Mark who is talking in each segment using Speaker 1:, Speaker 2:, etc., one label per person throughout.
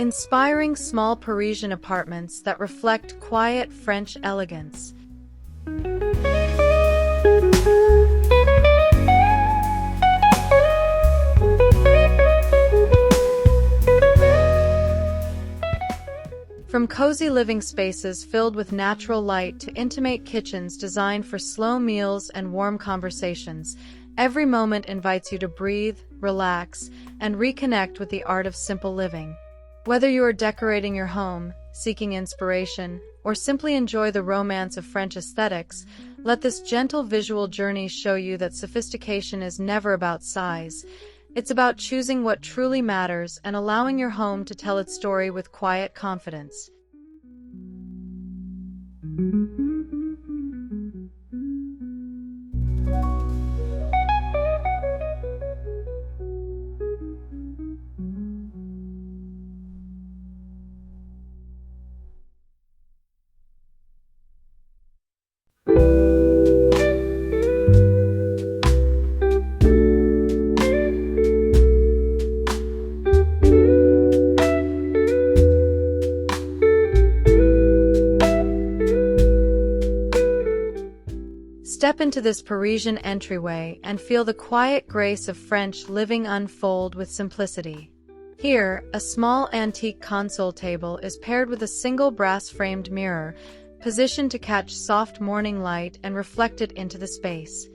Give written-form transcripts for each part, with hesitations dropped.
Speaker 1: inspiring small Parisian apartments that reflect quiet French elegance. From cozy living spaces filled with natural light to intimate kitchens designed for slow meals and warm conversations, every moment invites you to breathe, relax, and reconnect with the art of simple living. Whether you are decorating your home, seeking inspiration, or simply enjoy the romance of French aesthetics, let this gentle visual journey show you that sophistication is never about size. It's about choosing what truly matters and allowing your home to tell its story with quiet confidence. Step into this Parisian entryway and feel the quiet grace of French living unfold with simplicity. Here, a small antique console table is paired with a single brass-framed mirror, positioned to catch soft morning light and reflect it into the space.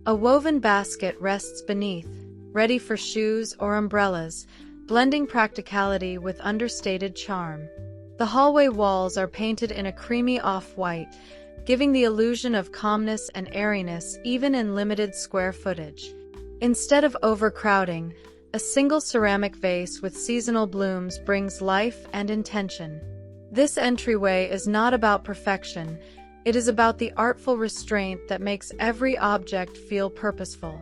Speaker 1: A woven basket rests beneath, ready for shoes or umbrellas, blending practicality with understated charm. The hallway walls are painted in a creamy off-white, giving the illusion of calmness and airiness even in limited square footage. Instead of overcrowding, a single ceramic vase with seasonal blooms brings life and intention. This entryway is not about perfection, it is about the artful restraint that makes every object feel purposeful.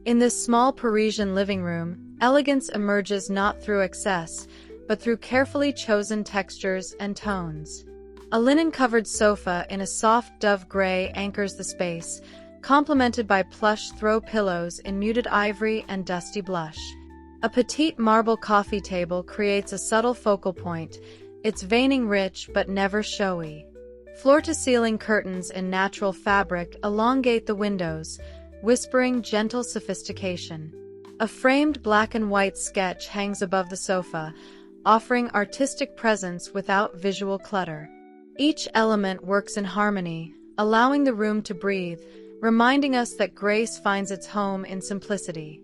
Speaker 1: In this small Parisian living room, elegance emerges not through excess, but through carefully chosen textures and tones. A linen-covered sofa in a soft dove gray anchors the space, complemented by plush throw pillows in muted ivory and dusty blush. A petite marble coffee table creates a subtle focal point, its veining rich but never showy. Floor-to-ceiling curtains in natural fabric elongate the windows, whispering gentle sophistication. A framed black and white sketch hangs above the sofa, offering artistic presence without visual clutter. Each element works in harmony, allowing the room to breathe, reminding us that grace finds its home in simplicity.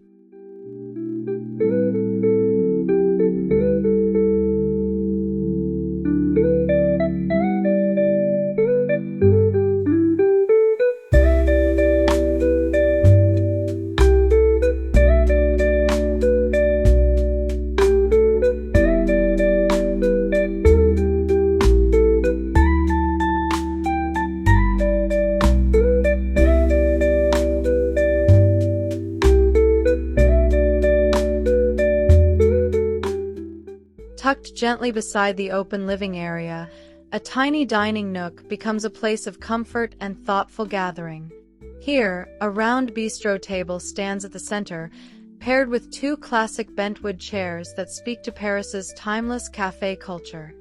Speaker 1: Tucked gently beside the open living area, a tiny dining nook becomes a place of comfort and thoughtful gathering. Here, a round bistro table stands at the center, paired with two classic bentwood chairs that speak to Paris's timeless café culture.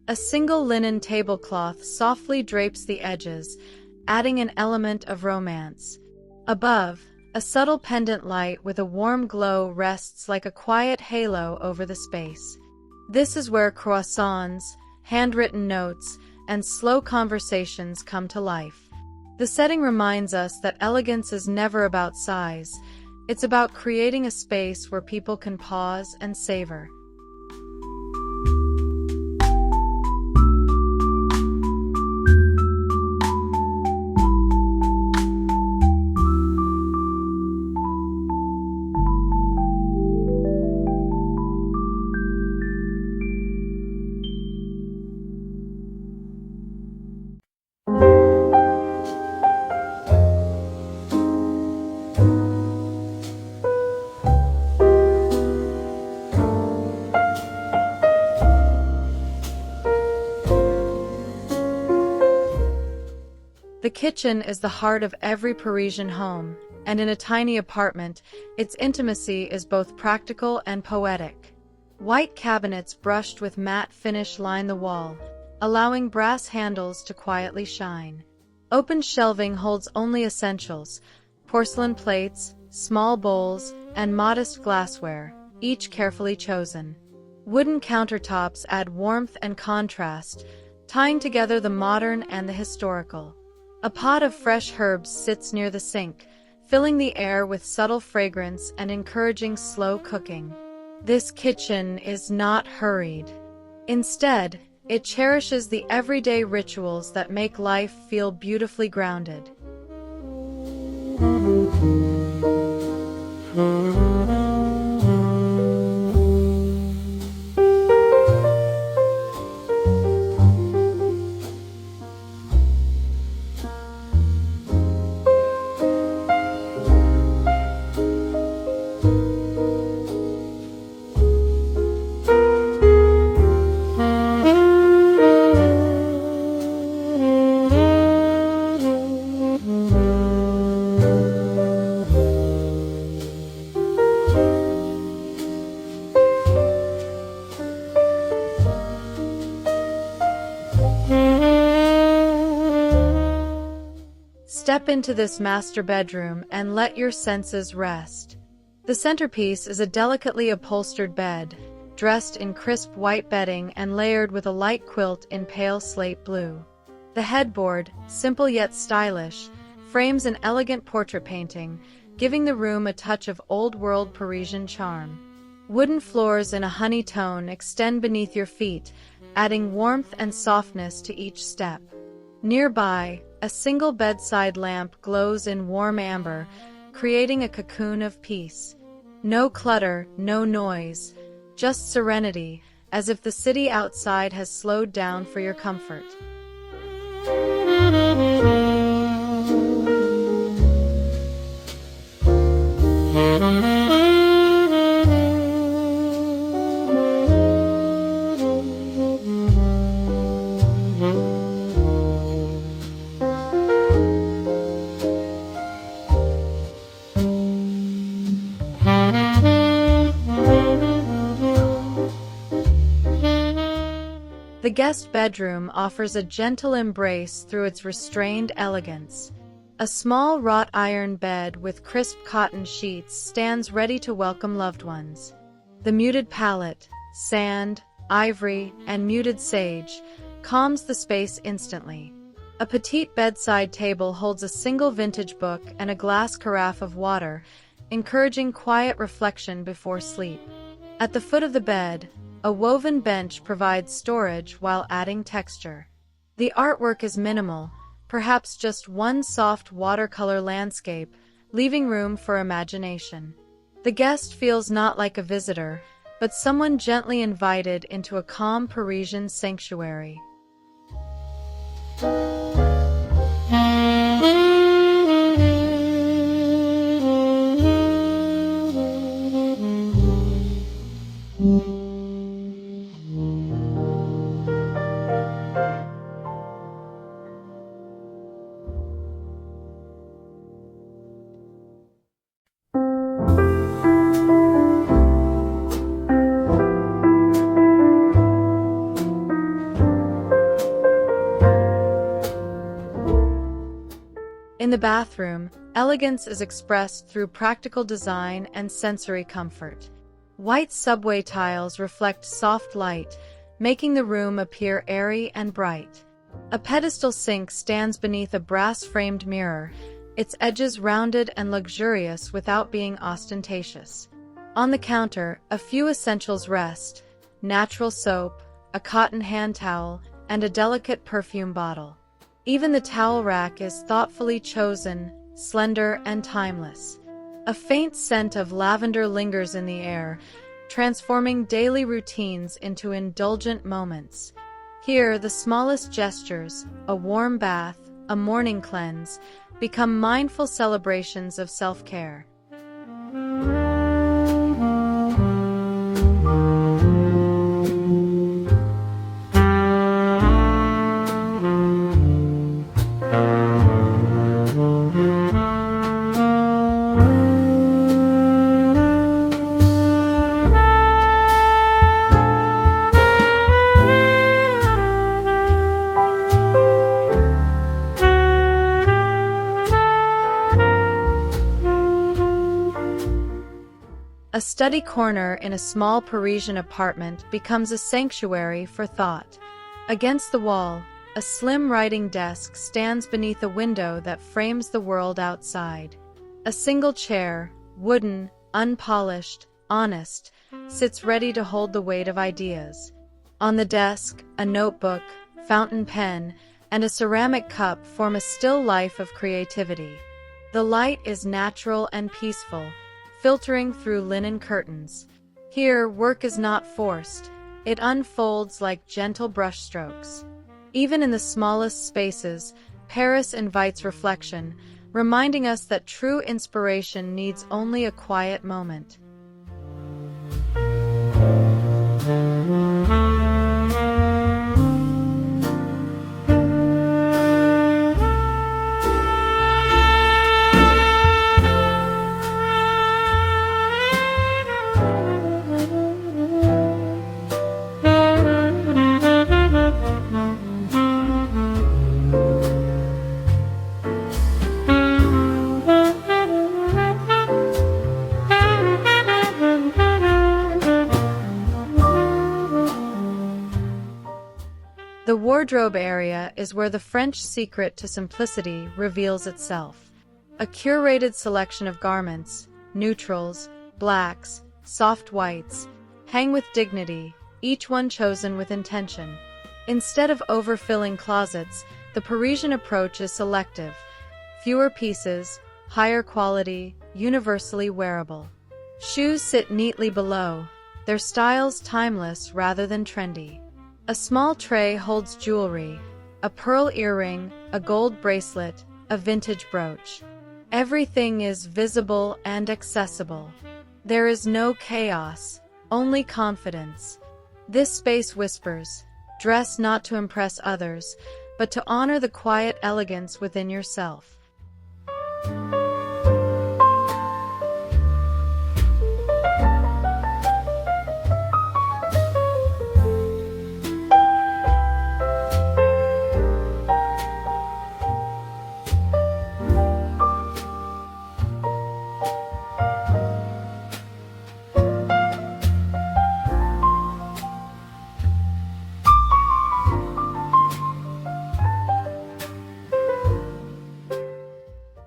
Speaker 1: A single linen tablecloth softly drapes the edges, adding an element of romance. Above, a subtle pendant light with a warm glow rests like a quiet halo over the space. This is where croissants, handwritten notes, and slow conversations come to life. The setting reminds us that elegance is never about size. It's about creating a space where people can pause and savor. kitchen is the heart of every Parisian home, and in a tiny apartment, its intimacy is both practical and poetic. White cabinets brushed with matte finish line the wall, allowing brass handles to quietly shine. Open shelving holds only essentials: porcelain plates, small bowls, and modest glassware, each carefully chosen. Wooden countertops add warmth and contrast, tying together the modern and the historical. A pot of fresh herbs sits near the sink, filling the air with subtle fragrance and encouraging slow cooking. This kitchen is not hurried. Instead, it cherishes the everyday rituals that make life feel beautifully grounded. Step into this master bedroom and let your senses rest. The centerpiece is a delicately upholstered bed, dressed in crisp white bedding and layered with a light quilt in pale slate blue. The headboard, simple yet stylish, frames an elegant portrait painting, giving the room a touch of old-world Parisian charm. Wooden floors in a honey tone extend beneath your feet, adding warmth and softness to each step. Nearby, a single bedside lamp glows in warm amber, creating a cocoon of peace. No clutter, no noise, just serenity, as if the city outside has slowed down for your comfort. The guest bedroom offers a gentle embrace through its restrained elegance. A small wrought iron bed with crisp cotton sheets stands ready to welcome loved ones. The muted palette, sand, ivory, and muted sage, calms the space instantly. A petite bedside table holds a single vintage book and a glass carafe of water, encouraging quiet reflection before sleep. At the foot of the bed, a woven bench provides storage while adding texture. The artwork is minimal, perhaps just one soft watercolor landscape, leaving room for imagination. The guest feels not like a visitor, but someone gently invited into a calm Parisian sanctuary. In the bathroom, elegance is expressed through practical design and sensory comfort. White subway tiles reflect soft light, making the room appear airy and bright. A pedestal sink stands beneath a brass-framed mirror, its edges rounded and luxurious without being ostentatious. On the counter, a few essentials rest: natural soap, a cotton hand towel, and a delicate perfume bottle. Even the towel rack is thoughtfully chosen, slender and timeless. A faint scent of lavender lingers in the air, transforming daily routines into indulgent moments. Here, the smallest gestures, a warm bath, a morning cleanse, become mindful celebrations of self-care. A study corner in a small Parisian apartment becomes a sanctuary for thought. Against the wall, a slim writing desk stands beneath a window that frames the world outside. A single chair, wooden, unpolished, honest, sits ready to hold the weight of ideas. On the desk, a notebook, fountain pen, and a ceramic cup form a still life of creativity. The light is natural and peaceful, filtering through linen curtains. Here, work is not forced. It unfolds like gentle brushstrokes. Even in the smallest spaces, Paris invites reflection, reminding us that true inspiration needs only a quiet moment. The wardrobe area is where the French secret to simplicity reveals itself. A curated selection of garments, neutrals, blacks, soft whites, hang with dignity, each one chosen with intention. Instead of overfilling closets, the Parisian approach is selective. Fewer pieces, higher quality, universally wearable. Shoes sit neatly below, their styles timeless rather than trendy. A small tray holds jewelry, a pearl earring, a gold bracelet, a vintage brooch. Everything is visible and accessible. There is no chaos, only confidence. This space whispers, dress not to impress others, but to honor the quiet elegance within yourself.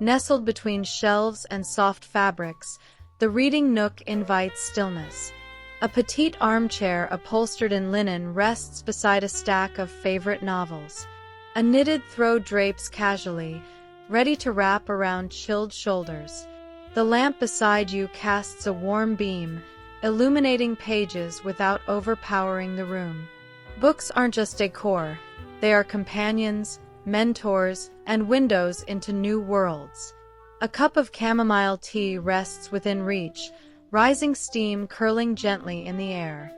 Speaker 1: Nestled between shelves and soft fabrics, the reading nook invites stillness. A petite armchair upholstered in linen rests beside a stack of favorite novels. A knitted throw drapes casually, ready to wrap around chilled shoulders. The lamp beside you casts a warm beam, illuminating pages without overpowering the room. Books aren't just decor, they are companions, mentors, and windows into new worlds. A cup of chamomile tea rests within reach, rising steam curling gently in the air.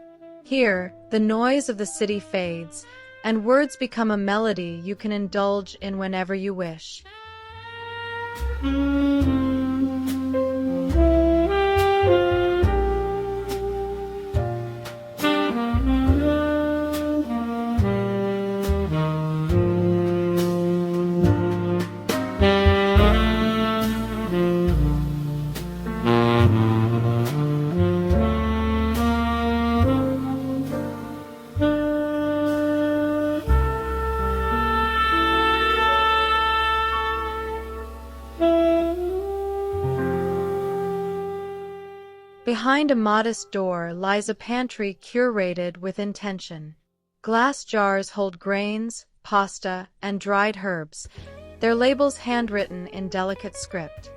Speaker 1: Here, the noise of the city fades, and words become a melody you can indulge in whenever you wish. Behind a modest door lies a pantry curated with intention. Glass jars hold grains, pasta, and dried herbs, their labels handwritten in delicate script.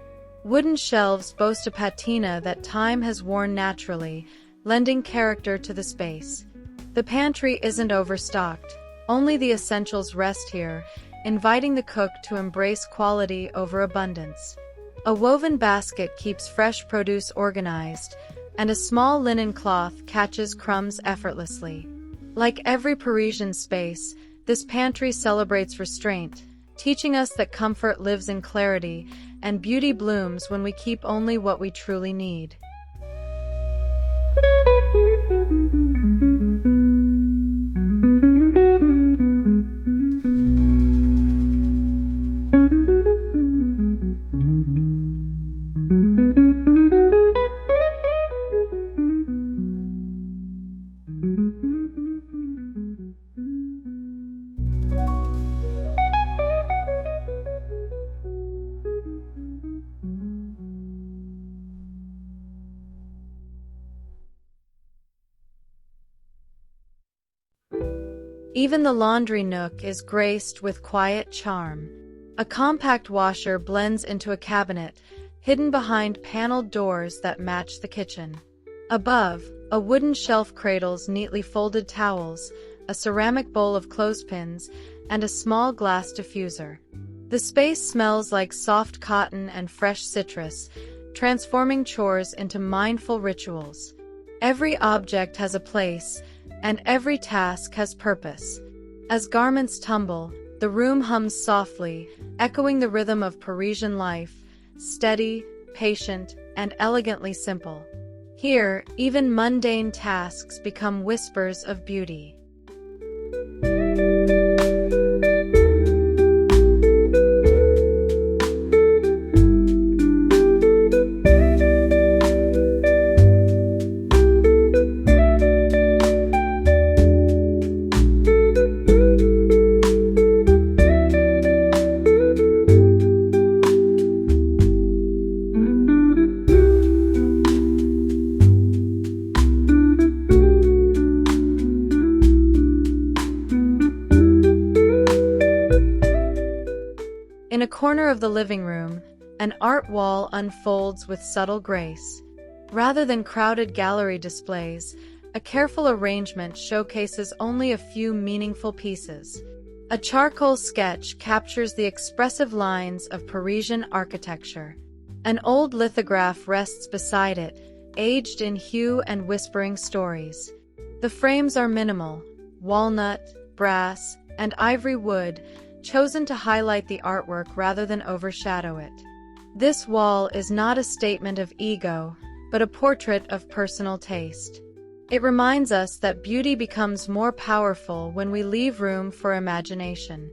Speaker 1: Wooden shelves boast a patina that time has worn naturally, lending character to the space. The pantry isn't overstocked, only the essentials rest here, inviting the cook to embrace quality over abundance. A woven basket keeps fresh produce organized, and a small linen cloth catches crumbs effortlessly. Like every Parisian space, this pantry celebrates restraint, teaching us that comfort lives in clarity and beauty blooms when we keep only what we truly need. Even the laundry nook is graced with quiet charm. A compact washer blends into a cabinet, hidden behind paneled doors that match the kitchen. Above, a wooden shelf cradles neatly folded towels, a ceramic bowl of clothespins, and a small glass diffuser. The space smells like soft cotton and fresh citrus, transforming chores into mindful rituals. Every object has a place, and every task has purpose. As garments tumble, the room hums softly, echoing the rhythm of Parisian life, steady, patient, and elegantly simple. Here, even mundane tasks become whispers of beauty. In a corner of the living room, an art wall unfolds with subtle grace. Rather than crowded gallery displays, a careful arrangement showcases only a few meaningful pieces. A charcoal sketch captures the expressive lines of Parisian architecture. An old lithograph rests beside it, aged in hue and whispering stories. The frames are minimal: walnut, brass, and ivory wood, chosen to highlight the artwork rather than overshadow it. This wall is not a statement of ego, but a portrait of personal taste. It reminds us that beauty becomes more powerful when we leave room for imagination.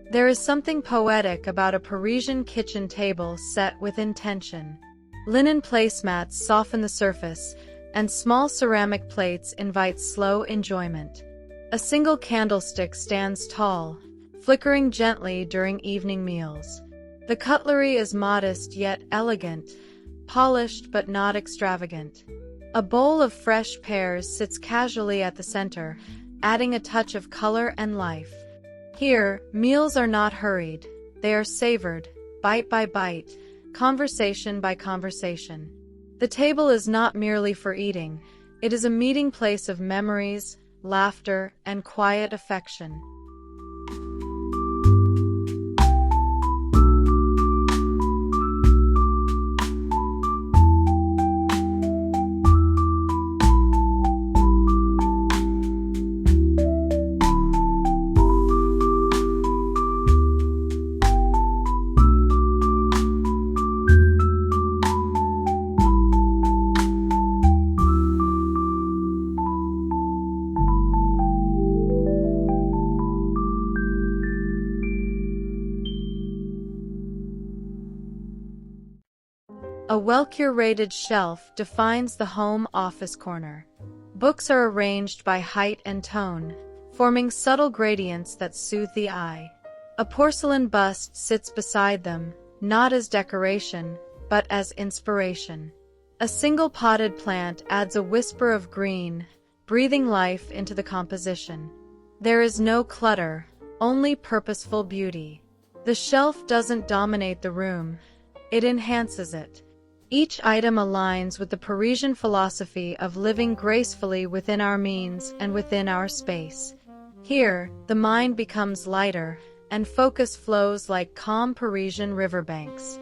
Speaker 1: There is something poetic about a Parisian kitchen table set with intention. Linen placemats soften the surface, and small ceramic plates invite slow enjoyment. A single candlestick stands tall, flickering gently during evening meals. The cutlery is modest yet elegant, polished but not extravagant. A bowl of fresh pears sits casually at the center, adding a touch of color and life. Here, meals are not hurried. They are savored, bite by bite, conversation by conversation. The table is not merely for eating. It is a meeting place of memories, laughter, and quiet affection. A well-curated shelf defines the home office corner. Books are arranged by height and tone, forming subtle gradients that soothe the eye. A porcelain bust sits beside them, not as decoration, but as inspiration. A single potted plant adds a whisper of green, breathing life into the composition. There is no clutter, only purposeful beauty. The shelf doesn't dominate the room, it enhances it. Each item aligns with the Parisian philosophy of living gracefully within our means and within our space. Here, the mind becomes lighter, and focus flows like calm Parisian riverbanks.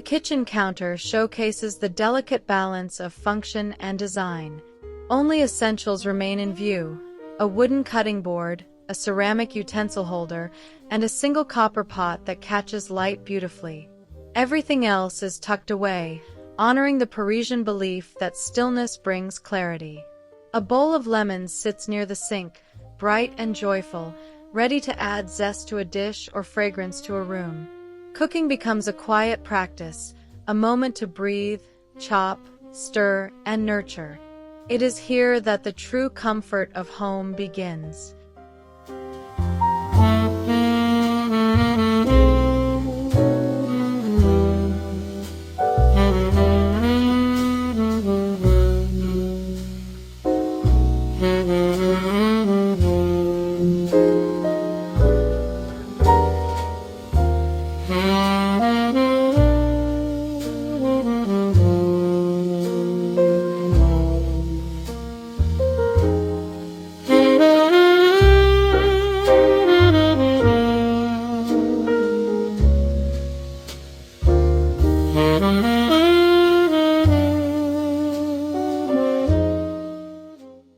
Speaker 1: kitchen counter showcases the delicate balance of function and design. Only essentials remain in view: a wooden cutting board, a ceramic utensil holder, and a single copper pot that catches light beautifully. Everything else is tucked away, honoring the Parisian belief that stillness brings clarity. A bowl of lemons sits near the sink, bright and joyful, ready to add zest to a dish or fragrance to a room. Cooking becomes a quiet practice, a moment to breathe, chop, stir, and nurture. It is here that the true comfort of home begins.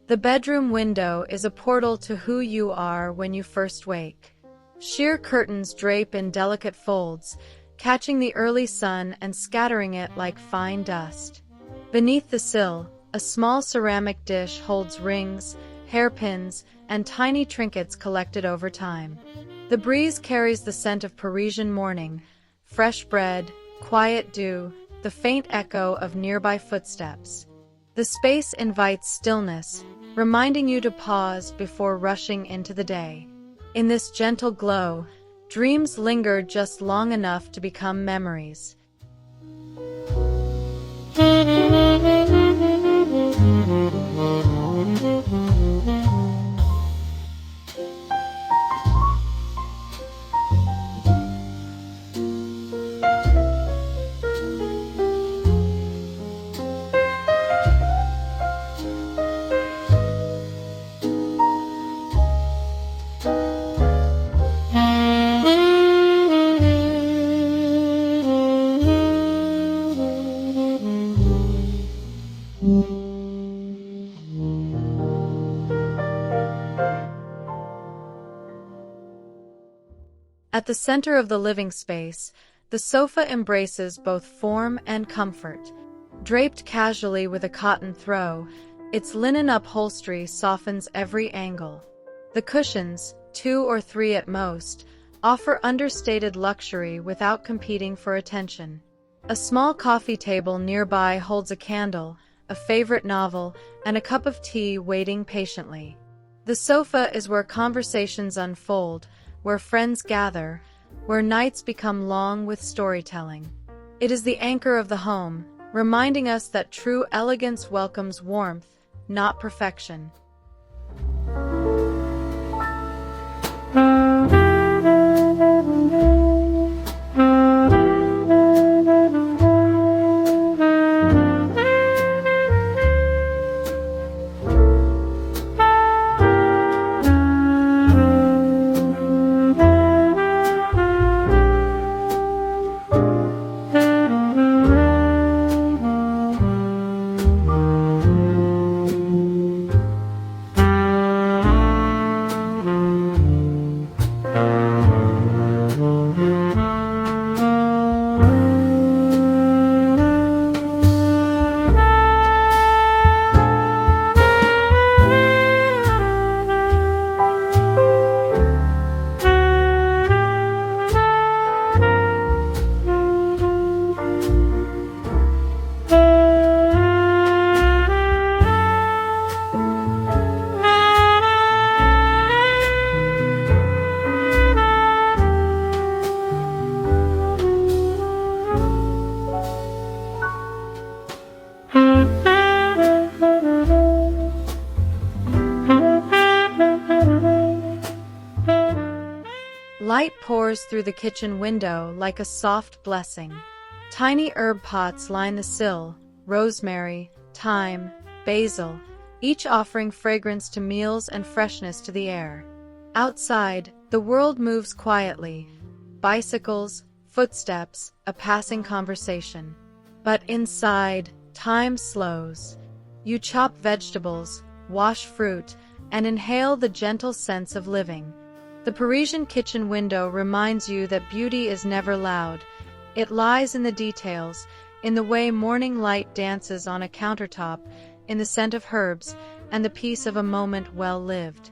Speaker 1: The bedroom window is a portal to who you are when you first wake. Sheer curtains drape in delicate folds, catching the early sun and scattering it like fine dust. Beneath the sill, a small ceramic dish holds rings, hairpins, and tiny trinkets collected over time. The breeze carries the scent of Parisian morning, fresh bread, quiet dew, the faint echo of nearby footsteps. The space invites stillness, reminding you to pause before rushing into the day. In this gentle glow, dreams linger just long enough to become memories. At the center of the living space, the sofa embraces both form and comfort. Draped casually with a cotton throw, its linen upholstery softens every angle. The cushions, 2 or 3 at most, offer understated luxury without competing for attention. A small coffee table nearby holds a candle, a favorite novel, and a cup of tea waiting patiently. The sofa is where conversations unfold, where friends gather, where nights become long with storytelling. It is the anchor of the home, reminding us that true elegance welcomes warmth, not perfection. Light pours through the kitchen window like a soft blessing. Tiny herb pots line the sill, rosemary, thyme, basil, each offering fragrance to meals and freshness to the air. Outside, the world moves quietly. Bicycles, footsteps, a passing conversation. But inside, time slows. You chop vegetables, wash fruit, and inhale the gentle sense of living. The Parisian kitchen window reminds you that beauty is never loud. It lies in the details, in the way morning light dances on a countertop, in the scent of herbs, and the peace of a moment well lived.